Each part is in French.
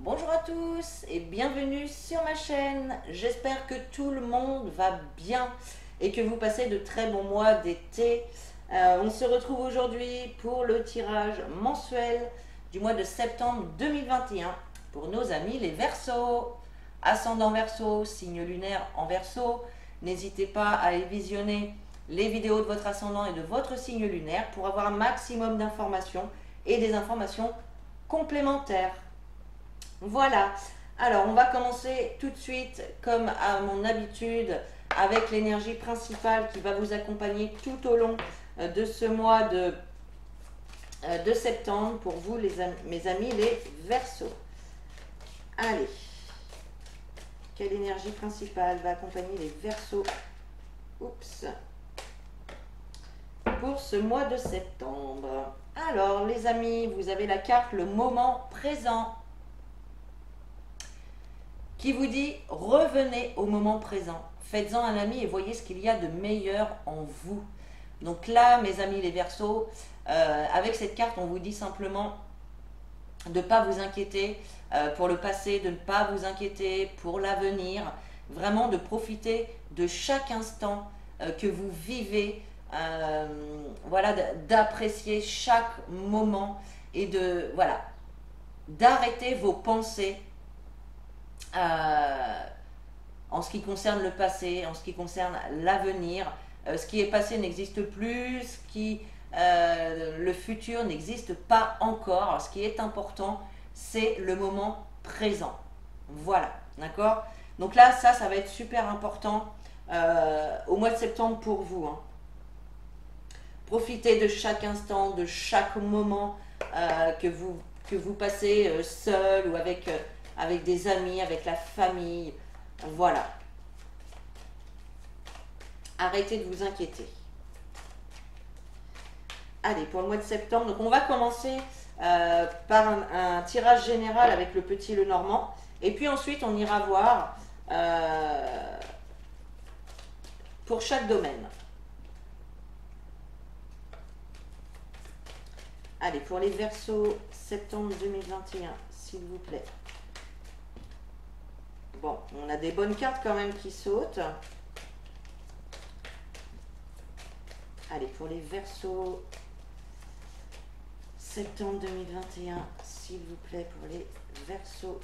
Bonjour à tous et bienvenue sur ma chaîne. J'espère que tout le monde va bien et que vous passez de très bons mois d'été. On se retrouve aujourd'hui pour le tirage mensuel du mois de septembre 2021 pour nos amis les Verseaux. Ascendant Verseau, signe lunaire en Verseau. N'hésitez pas à aller visionner les vidéos de votre ascendant et de votre signe lunaire pour avoir un maximum d'informations et des informations complémentaires. Voilà, alors on va commencer tout de suite comme à mon habitude avec l'énergie principale qui va vous accompagner tout au long de ce mois de septembre pour vous mes amis les Verseaux. Allez, quelle énergie principale va accompagner les Verseaux pour ce mois de septembre? Alors les amis, vous avez la carte le moment présent qui vous dit revenez au moment présent, faites-en un ami et voyez ce qu'il y a de meilleur en vous. Donc là, mes amis les Verseaux, avec cette carte, on vous dit simplement de ne pas vous inquiéter pour le passé, de ne pas vous inquiéter pour l'avenir, vraiment de profiter de chaque instant que vous vivez, voilà, d'apprécier chaque moment et de, voilà, d'arrêter vos pensées en ce qui concerne le passé, en ce qui concerne l'avenir. Ce qui est passé n'existe plus, le futur n'existe pas encore. Alors, ce qui est important, c'est le moment présent. Voilà, d'accord? Donc là, ça va être super important au mois de septembre pour vous. Hein. Profitez de chaque instant, de chaque moment que vous passez seul ou avec des amis, avec la famille. Voilà. Arrêtez de vous inquiéter. Allez, pour le mois de septembre, donc on va commencer par un tirage général avec le petit Lenormand. Et puis ensuite, on ira voir pour chaque domaine. Allez, pour les Verseaux, septembre 2021, s'il vous plaît. Bon, on a des bonnes cartes quand même qui sautent. Allez, pour les Verseaux, septembre 2021, s'il vous plaît, pour les Verseaux,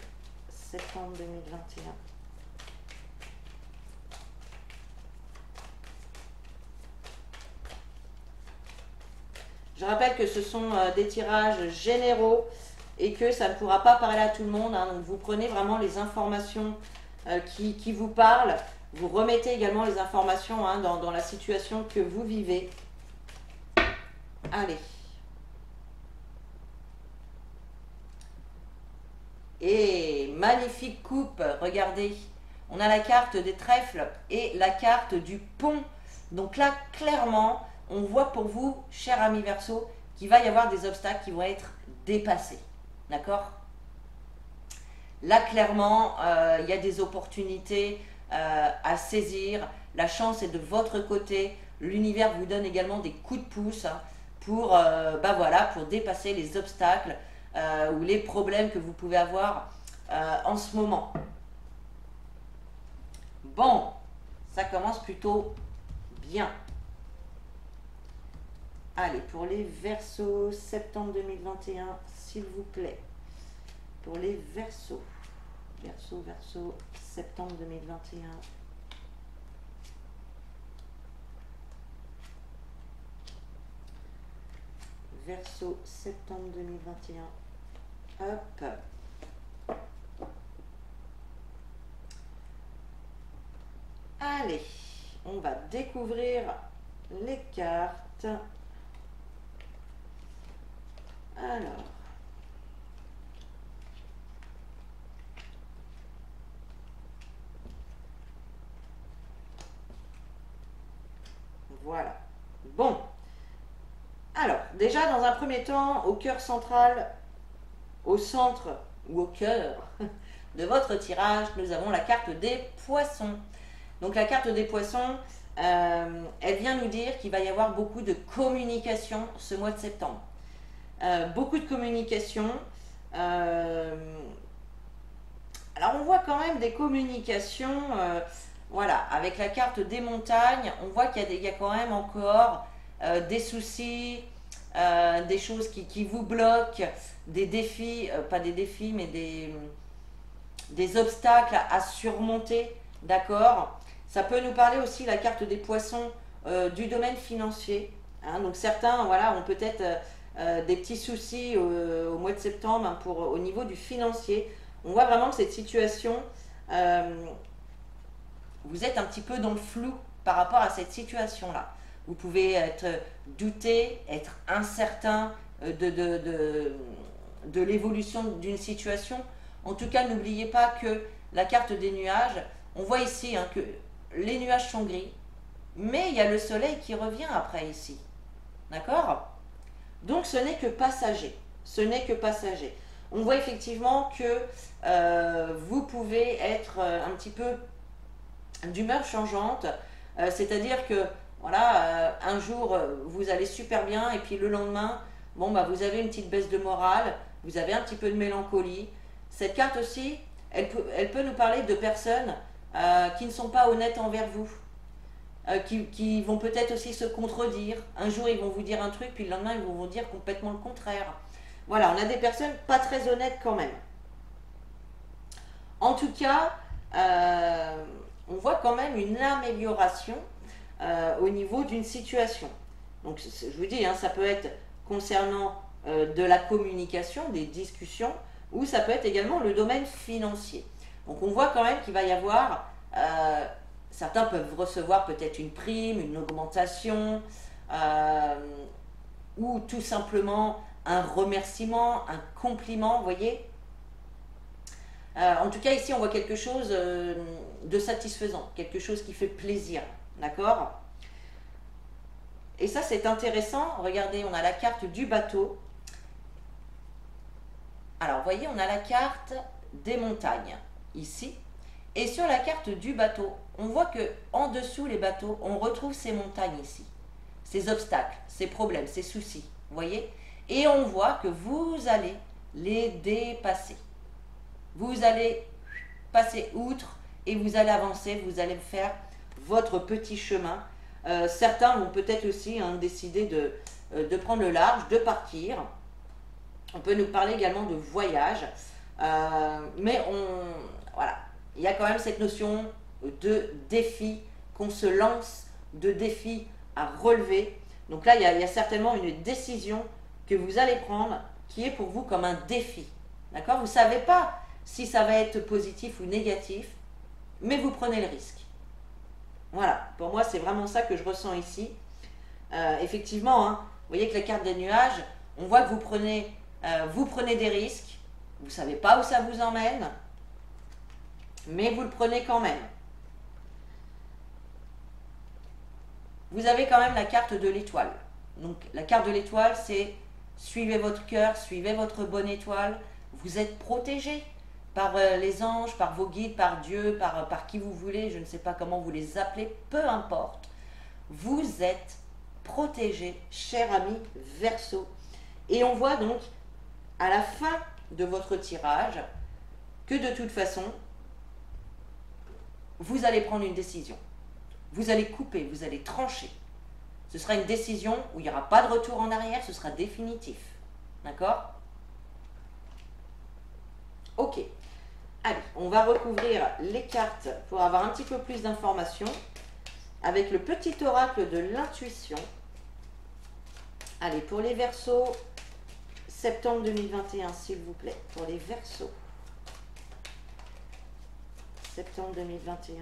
septembre 2021. Je rappelle que ce sont des tirages généraux et que ça ne pourra pas parler à tout le monde. Hein. Donc vous prenez vraiment les informations qui vous parlent. Vous remettez également les informations dans la situation que vous vivez. Allez. Et magnifique coupe, regardez. On a la carte des trèfles et la carte du pont. Donc là, clairement, on voit pour vous, cher ami Verseau, qu'il va y avoir des obstacles qui vont être dépassés. D'accord? Là, clairement, il y a des opportunités à saisir. La chance est de votre côté. L'univers vous donne également des coups de pouce pour, voilà, pour dépasser les obstacles ou les problèmes que vous pouvez avoir en ce moment. Bon, ça commence plutôt bien. Allez, pour les Verseaux, septembre 2021, s'il vous plaît. Pour les Verseaux. Verseau, septembre 2021. Verseau, septembre 2021. Hop. Allez, on va découvrir les cartes. Alors. Voilà. Bon. Alors, déjà, dans un premier temps, au cœur central, au centre ou au cœur de votre tirage, nous avons la carte des poissons. Donc, la carte des poissons, elle vient nous dire qu'il va y avoir beaucoup de communication ce mois de septembre. Beaucoup de communication. Alors on voit quand même des communications, voilà, avec la carte des montagnes, on voit qu'il y a quand même encore des soucis, des choses qui vous bloquent, des défis, pas des défis, mais des obstacles à surmonter, d'accord. Ça peut nous parler aussi, la carte des poissons, du domaine financier. Hein. Donc certains, voilà, ont peut-être des petits soucis au mois de septembre, hein, au niveau du financier. On voit vraiment que cette situation, euh, vous êtes un petit peu dans le flou par rapport à cette situation-là. Vous pouvez être douté, être incertain de l'évolution d'une situation. En tout cas, n'oubliez pas que la carte des nuages, on voit ici, hein, que les nuages sont gris, mais il y a le soleil qui revient après ici. D'accord? Donc ce n'est que passager. Ce n'est que passager. On voit effectivement que vous pouvez être un petit peu d'humeur changeante, c'est-à-dire que voilà, un jour vous allez super bien et puis le lendemain, bon bah vous avez une petite baisse de morale, vous avez un petit peu de mélancolie. Cette carte aussi, elle peut nous parler de personnes qui ne sont pas honnêtes envers vous, qui vont peut-être aussi se contredire. Un jour ils vont vous dire un truc, puis le lendemain ils vont vous dire complètement le contraire. Voilà, on a des personnes pas très honnêtes quand même. En tout cas, on voit quand même une amélioration au niveau d'une situation. Donc je vous dis, hein, ça peut être concernant de la communication, des discussions, ou ça peut être également le domaine financier. Donc on voit quand même qu'il va y avoir, certains peuvent recevoir peut-être une prime, une augmentation, ou tout simplement un remerciement, un compliment, vous voyez. En tout cas, ici, on voit quelque chose de satisfaisant, quelque chose qui fait plaisir, d'accord? Et ça, c'est intéressant. Regardez, on a la carte du bateau. Alors, vous voyez, on a la carte des montagnes, ici. Et sur la carte du bateau, on voit que en dessous les bateaux, on retrouve ces montagnes ici. Ces obstacles, ces problèmes, ces soucis, vous voyez? Et on voit que vous allez les dépasser. Vous allez passer outre et vous allez avancer, vous allez faire votre petit chemin. Certains vont peut-être aussi, hein, décider de prendre le large, de partir. On peut nous parler également de voyage. Mais voilà, il y a quand même cette notion de défi qu'on se lance, de défi à relever. Donc là, il y a certainement une décision que vous allez prendre qui est pour vous comme un défi. D'accord? Vous ne savez pas si ça va être positif ou négatif, mais vous prenez le risque. Voilà, pour moi c'est vraiment ça que je ressens ici. Effectivement, hein, vous voyez que la carte des nuages, on voit que vous prenez des risques, vous ne savez pas où ça vous emmène, mais vous le prenez quand même. Vous avez quand même la carte de l'étoile. Donc la carte de l'étoile, c'est suivez votre cœur, suivez votre bonne étoile, vous êtes protégé par les anges, par vos guides, par Dieu, par qui vous voulez, je ne sais pas comment vous les appelez, peu importe. Vous êtes protégé, cher ami Verseau. Et on voit donc à la fin de votre tirage que de toute façon, vous allez prendre une décision. Vous allez couper, vous allez trancher. Ce sera une décision où il n'y aura pas de retour en arrière, ce sera définitif. D'accord? Ok. Allez, on va recouvrir les cartes pour avoir un petit peu plus d'informations avec le petit oracle de l'intuition. Allez, pour les Verseaux, septembre 2021, s'il vous plaît, pour les Verseaux. Septembre 2021,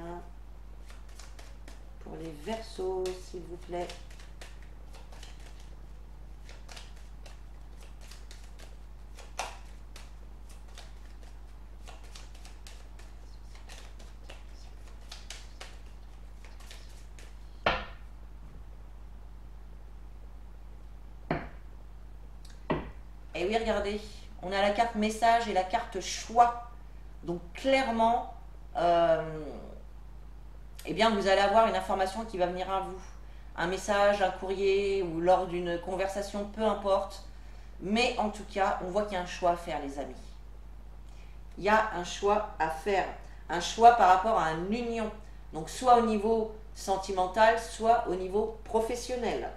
pour les Verseaux, s'il vous plaît. Et oui, regardez, on a la carte message et la carte choix. Donc clairement, eh bien, vous allez avoir une information qui va venir à vous. Un message, un courrier ou lors d'une conversation, peu importe. Mais en tout cas, on voit qu'il y a un choix à faire, les amis. il y a un choix à faire. Un choix par rapport à une union. Donc soit au niveau sentimental, soit au niveau professionnel.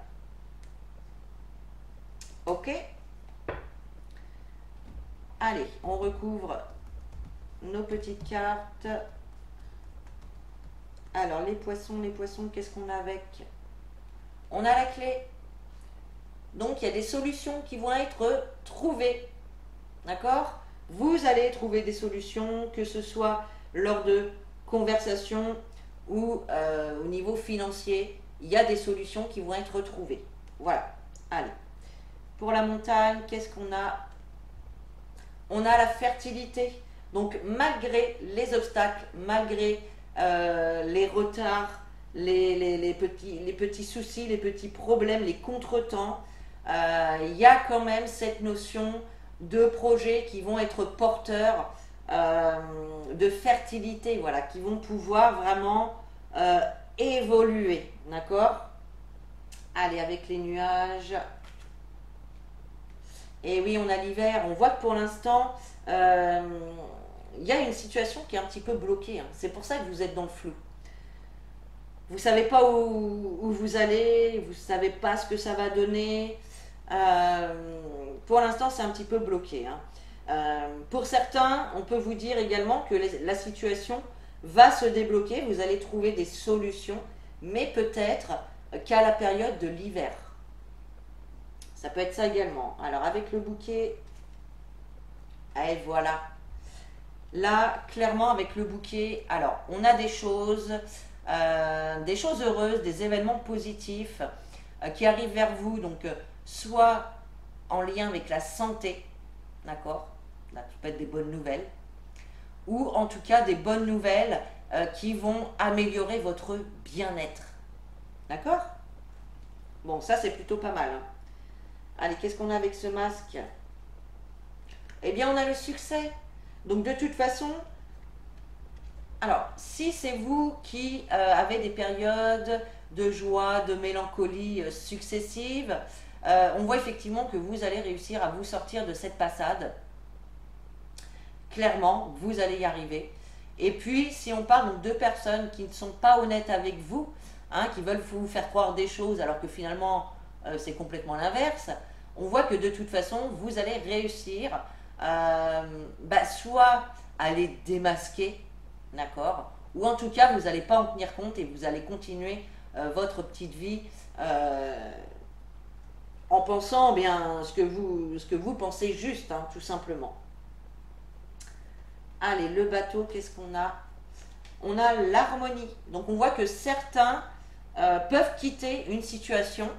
Ok? Allez, on recouvre nos petites cartes. Alors, les poissons, qu'est-ce qu'on a avec? On a la clé. Donc, il y a des solutions qui vont être trouvées. D'accord? Vous allez trouver des solutions, que ce soit lors de conversations ou au niveau financier. Il y a des solutions qui vont être trouvées. Voilà. Allez. Pour la montagne, qu'est-ce qu'on a? On a la fertilité. Donc, malgré les obstacles, malgré les retards, les petits soucis, les petits problèmes, les contretemps, il y a quand même cette notion de projets qui vont être porteurs de fertilité, voilà, qui vont pouvoir vraiment évoluer, d'accord? Allez, avec les nuages. Et oui, on a l'hiver. On voit que pour l'instant, il y a une situation qui est un petit peu bloquée. Hein. C'est pour ça que vous êtes dans le flou. Vous ne savez pas où vous allez, vous ne savez pas ce que ça va donner. Pour l'instant, c'est un petit peu bloqué. Hein. Pour certains, on peut vous dire également que la situation va se débloquer. Vous allez trouver des solutions, mais peut-être qu'à la période de l'hiver. Ça peut être ça également. Alors, avec le bouquet, et voilà. Là, clairement, avec le bouquet, alors, on a des choses heureuses, des événements positifs qui arrivent vers vous. Donc, soit en lien avec la santé, d'accord? Là, ça peut être des bonnes nouvelles. Ou en tout cas, des bonnes nouvelles qui vont améliorer votre bien-être. D'accord? Bon, ça, c'est plutôt pas mal. Hein. Allez, qu'est-ce qu'on a avec ce masque? Eh bien, on a le succès. Donc, de toute façon, alors, si c'est vous qui avez des périodes de joie, de mélancolie successives, on voit effectivement que vous allez réussir à vous sortir de cette passade. Clairement, vous allez y arriver. Et puis, si on parle donc de personnes qui ne sont pas honnêtes avec vous, hein, qui veulent vous faire croire des choses alors que finalement, c'est complètement l'inverse, on voit que de toute façon, vous allez réussir soit à les démasquer, d'accord, ou en tout cas, vous n'allez pas en tenir compte et vous allez continuer votre petite vie en pensant bien ce que vous pensez juste, hein, tout simplement. Allez, le bateau, qu'est-ce qu'on a? On a l'harmonie. Donc, on voit que certains peuvent quitter une situation,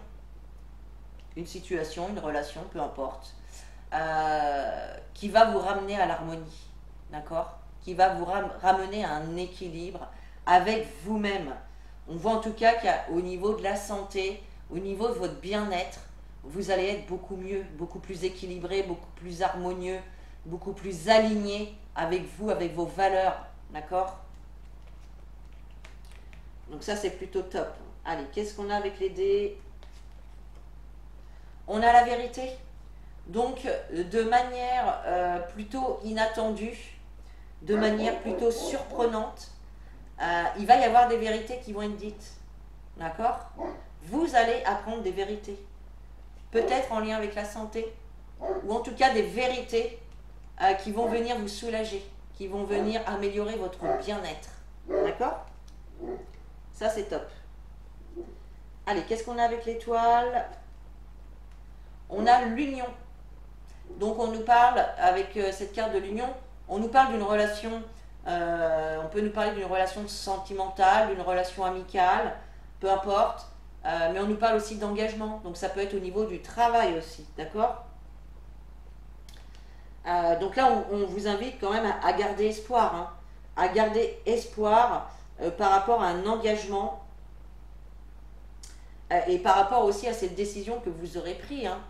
une relation, peu importe, qui va vous ramener à l'harmonie, d'accord? Qui va vous ramener à un équilibre avec vous-même. On voit en tout cas qu'au niveau de la santé, au niveau de votre bien-être, vous allez être beaucoup mieux, beaucoup plus équilibré, beaucoup plus harmonieux, beaucoup plus aligné avec vous, avec vos valeurs, d'accord? Donc ça, c'est plutôt top. Allez, qu'est-ce qu'on a avec les dés? On a la vérité. Donc, de manière plutôt inattendue, de manière plutôt surprenante, il va y avoir des vérités qui vont être dites. D'accord? Vous allez apprendre des vérités. Peut-être en lien avec la santé, ou en tout cas des vérités qui vont venir vous soulager, qui vont venir améliorer votre bien-être. D'accord? Ça, c'est top. Allez, qu'est-ce qu'on a avec l'étoile? On a l'union. Donc, on nous parle, avec cette carte de l'union, on nous parle d'une relation, on peut nous parler d'une relation sentimentale, d'une relation amicale, peu importe, mais on nous parle aussi d'engagement. Donc, ça peut être au niveau du travail aussi, d'accord? Donc là, on vous invite quand même à garder espoir, hein, à garder espoir par rapport à un engagement et par rapport aussi à cette décision que vous aurez prise. Hein.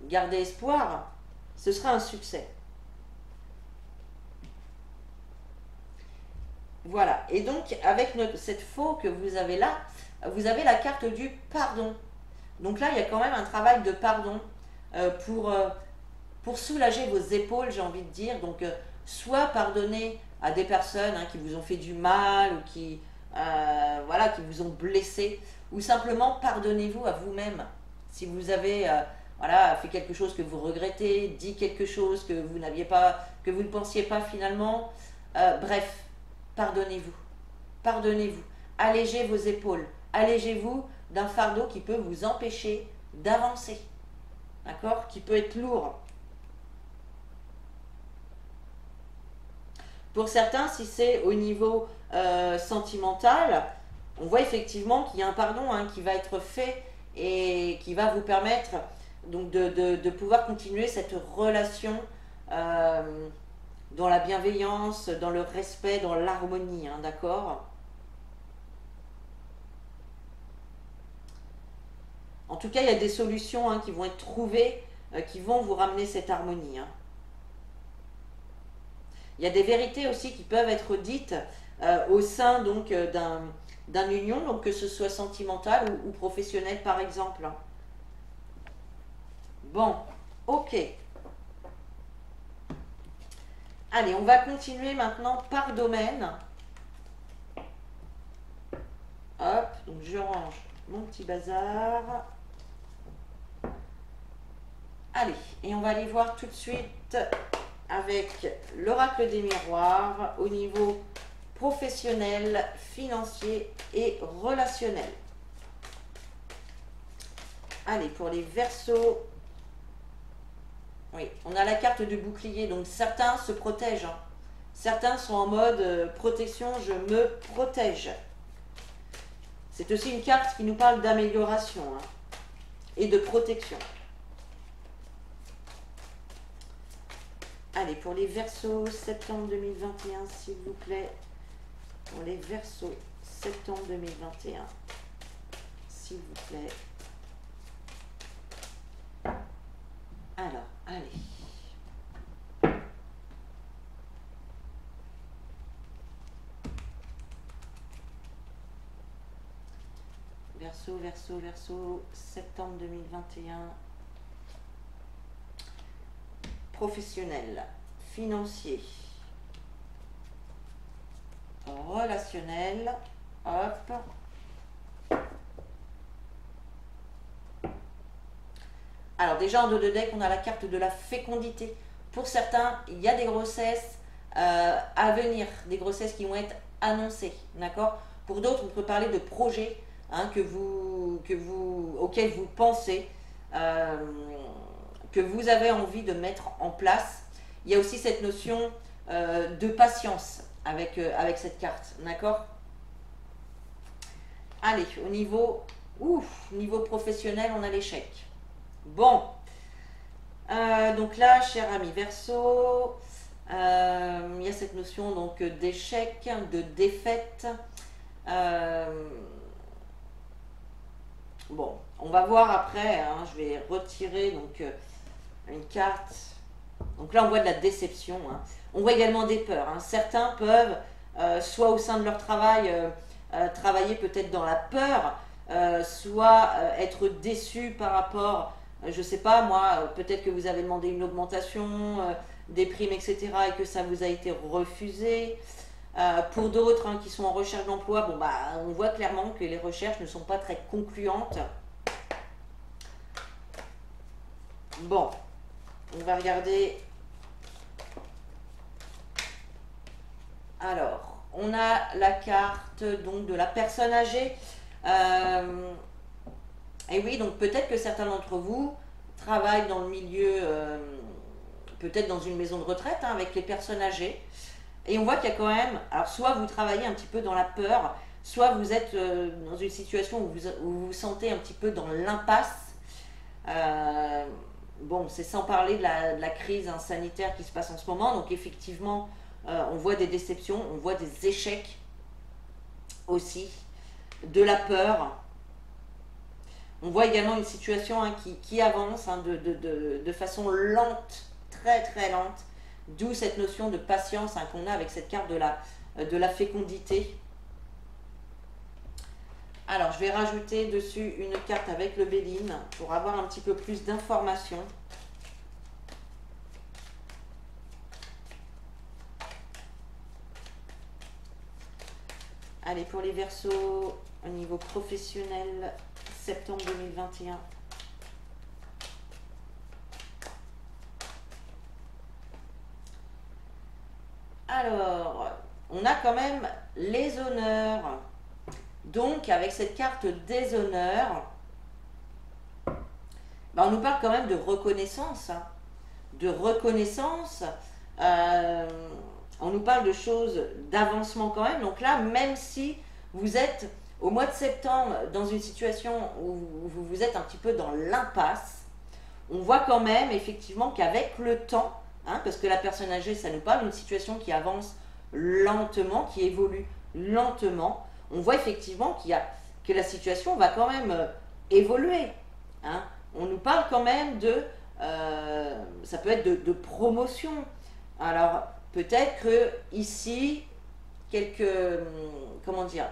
Gardez espoir, ce sera un succès. Voilà, et donc avec cette faux que vous avez là, vous avez la carte du pardon. Donc là, il y a quand même un travail de pardon pour soulager vos épaules, j'ai envie de dire. Donc soit pardonner à des personnes qui vous ont fait du mal ou qui, voilà, qui vous ont blessé, ou simplement pardonnez-vous à vous-même. Si vous avez voilà, fait quelque chose que vous regrettez, dit quelque chose que vous n'aviez pas, que vous ne pensiez pas finalement, bref, pardonnez-vous. Pardonnez-vous. Allégez vos épaules. Allégez-vous d'un fardeau qui peut vous empêcher d'avancer. D'accord? Qui peut être lourd. Pour certains, si c'est au niveau sentimental, on voit effectivement qu'il y a un pardon qui va être fait et qui va vous permettre donc de pouvoir continuer cette relation dans la bienveillance, dans le respect, dans l'harmonie, d'accord? En tout cas, il y a des solutions qui vont être trouvées, qui vont vous ramener cette harmonie. Il y a des vérités aussi qui peuvent être dites au sein donc d'un union, donc que ce soit sentimental ou professionnel par exemple. Bon, ok. Allez, on va continuer maintenant par domaine. Hop, donc je range mon petit bazar. Allez, et on va aller voir tout de suite avec l'oracle des miroirs au niveau professionnel, financier et relationnel. Allez, pour les Verseaux, oui, on a la carte de bouclier, donc certains se protègent. Certains sont en mode protection, je me protège. C'est aussi une carte qui nous parle d'amélioration et de protection. Allez, pour les Verseaux, septembre 2021, s'il vous plaît. Pour les Verseaux, septembre 2021, s'il vous plaît. Alors, allez. Verseau, Verseau, Verseau, septembre 2021. Professionnel, financier, relationnel, hop. Alors déjà en dos de deck, on a la carte de la fécondité. Pour certains, il y a des grossesses à venir, des grossesses qui vont être annoncées, d'accord? Pour d'autres, on peut parler de projets auxquels vous pensez, que vous avez envie de mettre en place. Il y a aussi cette notion de patience avec cette carte, d'accord? Allez, niveau professionnel, on a l'échec. Bon, donc là, cher ami Verseau, il y a cette notion donc d'échec, de défaite. Bon, on va voir après, je vais retirer donc une carte. Donc là, on voit de la déception. On voit également des peurs. Certains peuvent, soit au sein de leur travail, travailler peut-être dans la peur, soit être déçus par rapport, je sais pas moi, peut-être que vous avez demandé une augmentation, des primes, etc., et que ça vous a été refusé. Pour d'autres qui sont en recherche d'emploi, bon, on voit clairement que les recherches ne sont pas très concluantes. Bon, on va regarder. Alors, on a la carte donc de la personne âgée. Et oui, donc peut-être que certains d'entre vous travaillent dans le milieu, peut-être dans une maison de retraite avec les personnes âgées. Et on voit qu'il y a quand même, alors soit vous travaillez un petit peu dans la peur, soit vous êtes dans une situation où vous vous sentez un petit peu dans l'impasse. Bon, c'est sans parler de la crise sanitaire qui se passe en ce moment. Donc effectivement, on voit des déceptions, on voit des échecs aussi, de la peur. On voit également une situation qui avance de façon lente, très très lente. D'où cette notion de patience qu'on a avec cette carte de la fécondité. Alors, je vais rajouter dessus une carte avec le Béline pour avoir un petit peu plus d'informations. Allez, pour les Verseaux, au niveau professionnel, septembre 2021. Alors, on a quand même les honneurs. Donc, avec cette carte des honneurs, on nous parle quand même de reconnaissance. Hein. De reconnaissance. On nous parle de choses d'avancement quand même. Donc là, même si vous êtes au mois de septembre dans une situation où vous êtes un petit peu dans l'impasse, on voit quand même effectivement qu'avec le temps, hein, parce que la personne âgée, ça nous parle d'une situation qui avance lentement, qui évolue lentement, on voit effectivement que la situation va quand même évoluer. Hein. On nous parle quand même de, ça peut être de promotion. Alors, peut-être que ici, comment dire,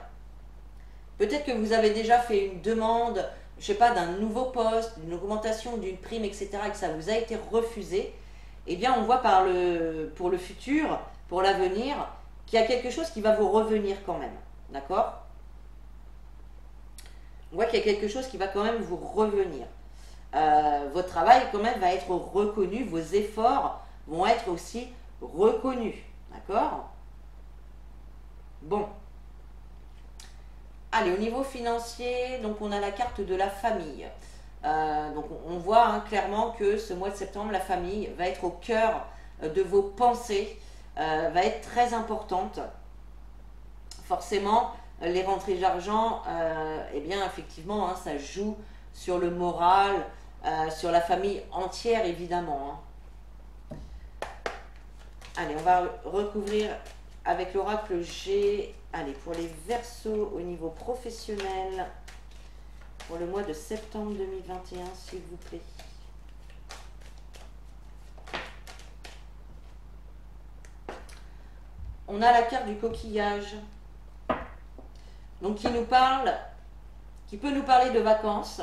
peut-être que vous avez déjà fait une demande, je sais pas, d'un nouveau poste, d'une augmentation, d'une prime, etc., et que ça vous a été refusé. Eh bien, on voit pour le futur, pour l'avenir, qu'il y a quelque chose qui va vous revenir quand même. D'accord? On voit qu'il y a quelque chose qui va quand même vous revenir. Votre travail quand même va être reconnu, vos efforts vont être aussi reconnus. D'accord? Bon. Allez, au niveau financier, donc on a la carte de la famille. Donc on voit hein, clairement que ce mois de septembre, la famille va être au cœur de vos pensées, va être très importante. Forcément, les rentrées d'argent, eh bien effectivement, hein, ça joue sur le moral, sur la famille entière évidemment. Hein. Allez, on va recouvrir avec l'oracle G. Allez, pour les Verseaux au niveau professionnel, pour le mois de septembre 2021, s'il vous plaît. On a la carte du coquillage. Donc, qui peut nous parler de vacances.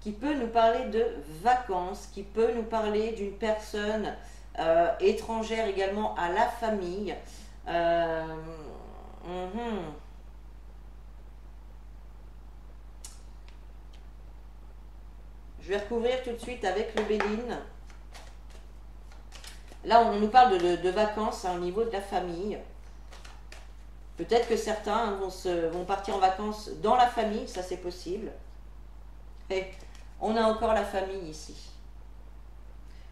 Qui peut nous parler de vacances, qui peut nous parler d'une personne étrangère également à la famille. Je vais recouvrir tout de suite avec le Béline. Là, on nous parle de vacances hein, au niveau de la famille. Peut-être que certains vont partir en vacances dans la famille, ça c'est possible. Et on a encore la famille ici.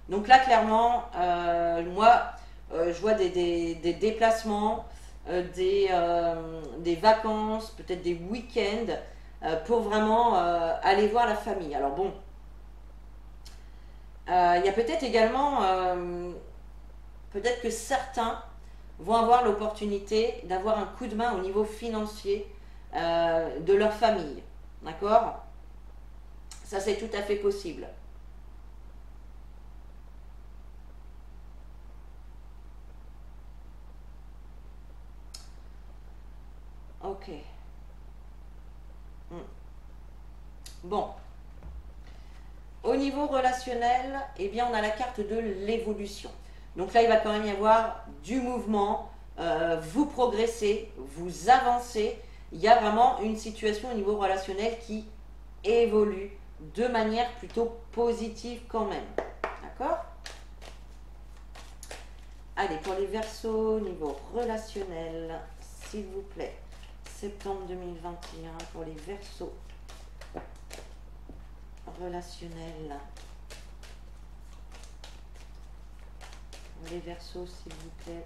Donc là, clairement, moi, je vois des déplacements, des vacances, peut-être des week-ends, pour vraiment aller voir la famille. Alors bon, il y a peut-être également, peut-être que certains vont avoir l'opportunité d'avoir un coup de main au niveau financier de leur famille. D'accord ? Ça, c'est tout à fait possible. Ok. Bon. Au niveau relationnel, eh bien, on a la carte de l'évolution. Donc là, il va quand même y avoir du mouvement. Vous progressez, vous avancez. Il y a vraiment une situation au niveau relationnel qui évolue de manière plutôt positive quand même. D'accord ? Allez, pour les Verseaux, niveau relationnel, s'il vous plaît. Septembre 2021 pour les Verseaux. Relationnel. Pour les Verseaux, s'il vous plaît.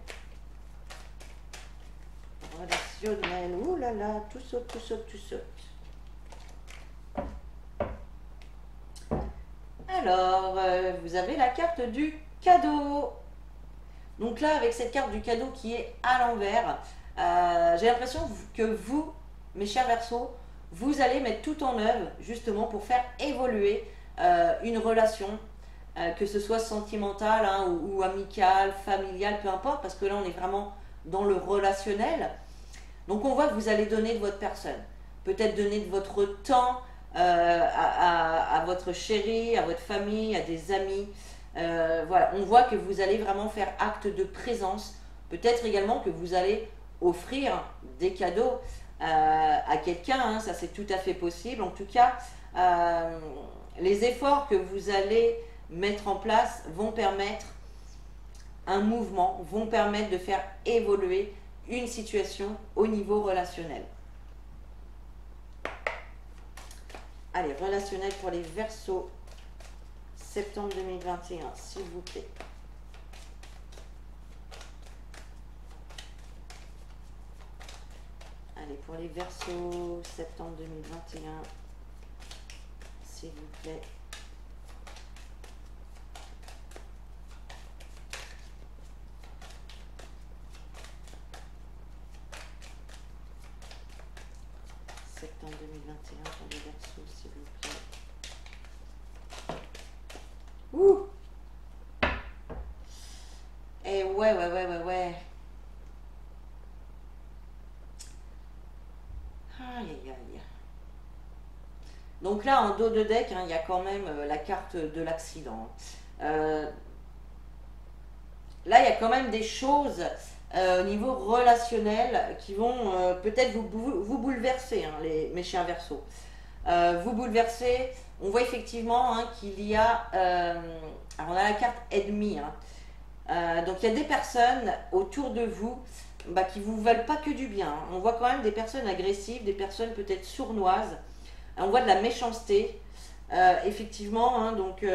Relationnel. Ouh là là, tout saute, tout saute, tout saute. Alors, vous avez la carte du cadeau. Donc là, avec cette carte du cadeau qui est à l'envers, j'ai l'impression que vous, mes chers Verseaux, vous allez mettre tout en œuvre justement pour faire évoluer une relation, que ce soit sentimentale hein, ou amicale, familiale, peu importe, parce que là, on est vraiment dans le relationnel. Donc, on voit que vous allez donner de votre personne. Peut-être donner de votre temps à votre chéri, à votre famille, à des amis. Voilà, on voit que vous allez vraiment faire acte de présence. Peut-être également que vous allez offrir des cadeaux à quelqu'un, hein, ça c'est tout à fait possible. En tout cas, les efforts que vous allez mettre en place vont permettre un mouvement, vont permettre de faire évoluer une situation au niveau relationnel. Allez, relationnel pour les Verseaux, septembre 2021, s'il vous plaît. Allez, pour les Verseaux, septembre 2021, s'il vous plaît. Septembre 2021 pour les Verseaux, s'il vous plaît. Ouh! Et ouais. Aïe, aïe, aïe. Donc là, en dos de deck, hein, il y a quand même la carte de l'accident. Là, il y a quand même des choses au niveau relationnel qui vont peut-être vous bouleverser, hein, mes chers Verseaux. Vous bouleverser. On voit effectivement hein, qu'il y a... alors on a la carte ennemi. Hein. Donc il y a des personnes autour de vous qui vous veulent pas que du bien. Hein. On voit quand même des personnes agressives, des personnes peut-être sournoises. On voit de la méchanceté. Effectivement, hein, donc...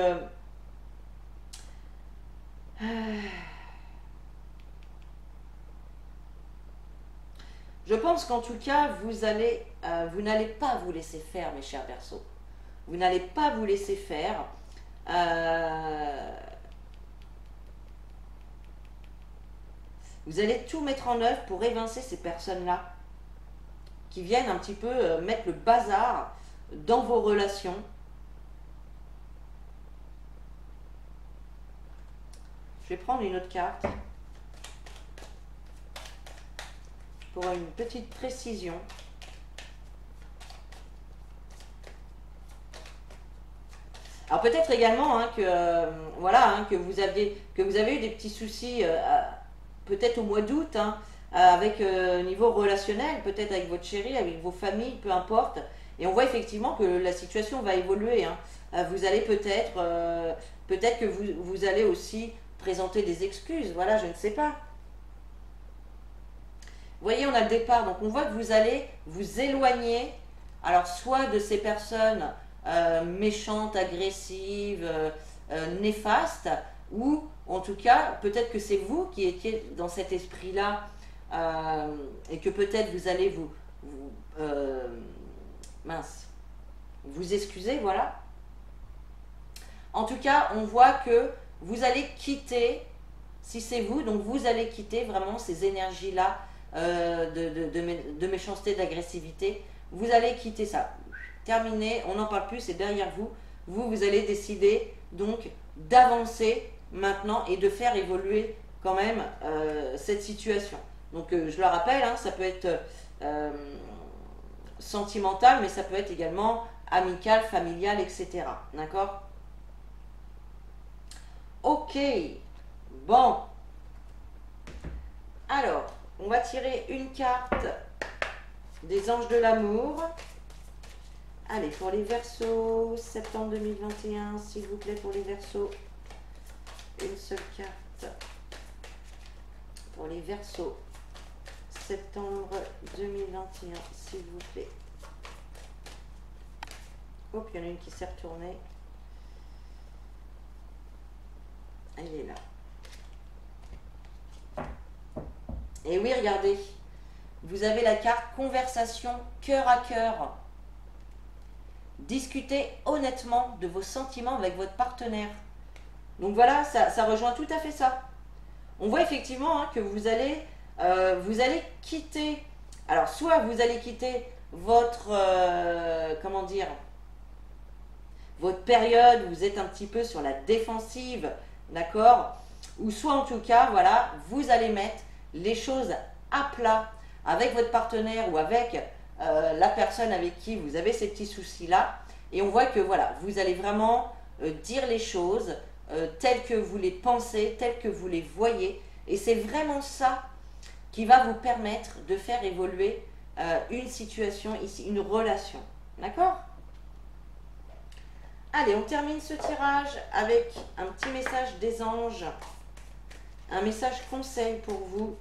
je pense qu'en tout cas, vous n'allez pas vous laisser faire, mes chers Verseaux. Vous n'allez pas vous laisser faire. Vous allez tout mettre en œuvre pour évincer ces personnes-là qui viennent un petit peu mettre le bazar dans vos relations. Je vais prendre une autre carte pour une petite précision. Alors peut-être également hein, que voilà hein, que vous avez eu des petits soucis peut-être au mois d'août hein, avec niveau relationnel, peut-être avec votre chéri, avec vos familles, peu importe. Et on voit effectivement que la situation va évoluer. Hein. Vous allez peut-être que vous allez aussi présenter des excuses. Voilà, je ne sais pas. Vous voyez, on a le départ. Donc on voit que vous allez vous éloigner. Alors soit de ces personnes méchantes, agressives, néfastes, ou en tout cas, peut-être que c'est vous qui étiez dans cet esprit-là et que peut-être vous allez vous excuser, voilà. En tout cas, on voit que vous allez quitter, si c'est vous, donc vous allez quitter vraiment ces énergies-là de méchanceté, d'agressivité. Vous allez quitter ça. Terminé, on n'en parle plus, c'est derrière vous. Vous allez décider donc d'avancer maintenant et de faire évoluer quand même cette situation. Donc je le rappelle, hein, ça peut être sentimental, mais ça peut être également amical, familial, etc. D'accord? Ok, bon. Alors, on va tirer une carte des anges de l'amour. Allez, pour les Verseaux, septembre 2021, s'il vous plaît, pour les Verseaux. Une seule carte. Pour les Verseaux, septembre 2021, s'il vous plaît. Hop, il y en a une qui s'est retournée. Elle est là. Et oui, regardez. Vous avez la carte conversation cœur à cœur. Discutez honnêtement de vos sentiments avec votre partenaire. Donc voilà, ça rejoint tout à fait ça. On voit effectivement hein, que vous allez quitter. Alors, soit vous allez quitter votre, comment dire, votre période, vous êtes un petit peu sur la défensive, d'accord? Ou soit en tout cas, voilà, vous allez mettre les choses à plat avec votre partenaire ou avec la personne avec qui vous avez ces petits soucis-là. Et on voit que voilà, vous allez vraiment dire les choses telles que vous les pensez, telles que vous les voyez. Et c'est vraiment ça qui va vous permettre de faire évoluer une situation ici, une relation. D'accord? Allez, on termine ce tirage avec un petit message des anges, un message conseil pour vous,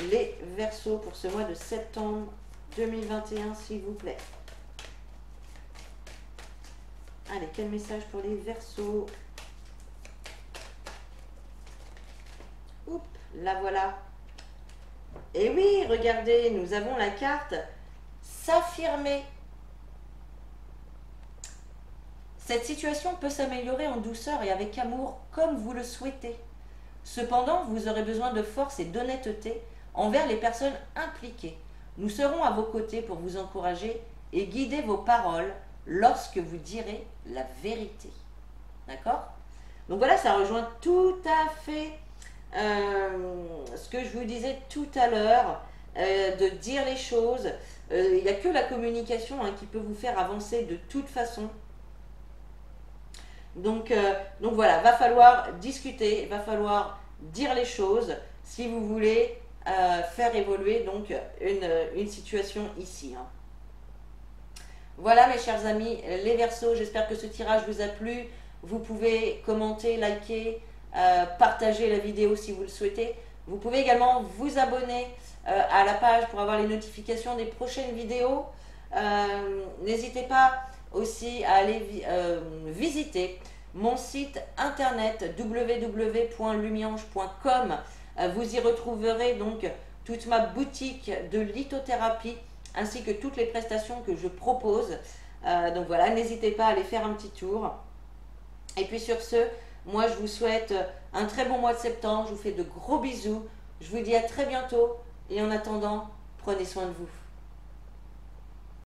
les Verseaux, pour ce mois de septembre 2021, s'il vous plaît. Allez, quel message pour les Verseaux? Oups, la voilà. Et oui, regardez, nous avons la carte s'affirmer. Cette situation peut s'améliorer en douceur et avec amour comme vous le souhaitez. Cependant, vous aurez besoin de force et d'honnêteté envers les personnes impliquées. Nous serons à vos côtés pour vous encourager et guider vos paroles lorsque vous direz la vérité. D'accord? Donc voilà, ça rejoint tout à fait ce que je vous disais tout à l'heure, de dire les choses. Il n'y a que la communication qui peut vous faire avancer de toute façon. Donc voilà, va falloir discuter, va falloir dire les choses si vous voulez faire évoluer donc une situation ici. Voilà mes chers amis, les Verseaux, j'espère que ce tirage vous a plu. Vous pouvez commenter, liker, partager la vidéo si vous le souhaitez. Vous pouvez également vous abonner à la page pour avoir les notifications des prochaines vidéos. N'hésitez pas aussi à aller visiter mon site internet www.lumiange.com. Vous y retrouverez donc toute ma boutique de lithothérapie ainsi que toutes les prestations que je propose. Donc voilà, n'hésitez pas à aller faire un petit tour. Et puis sur ce, moi je vous souhaite un très bon mois de septembre. Je vous fais de gros bisous. Je vous dis à très bientôt et en attendant, prenez soin de vous.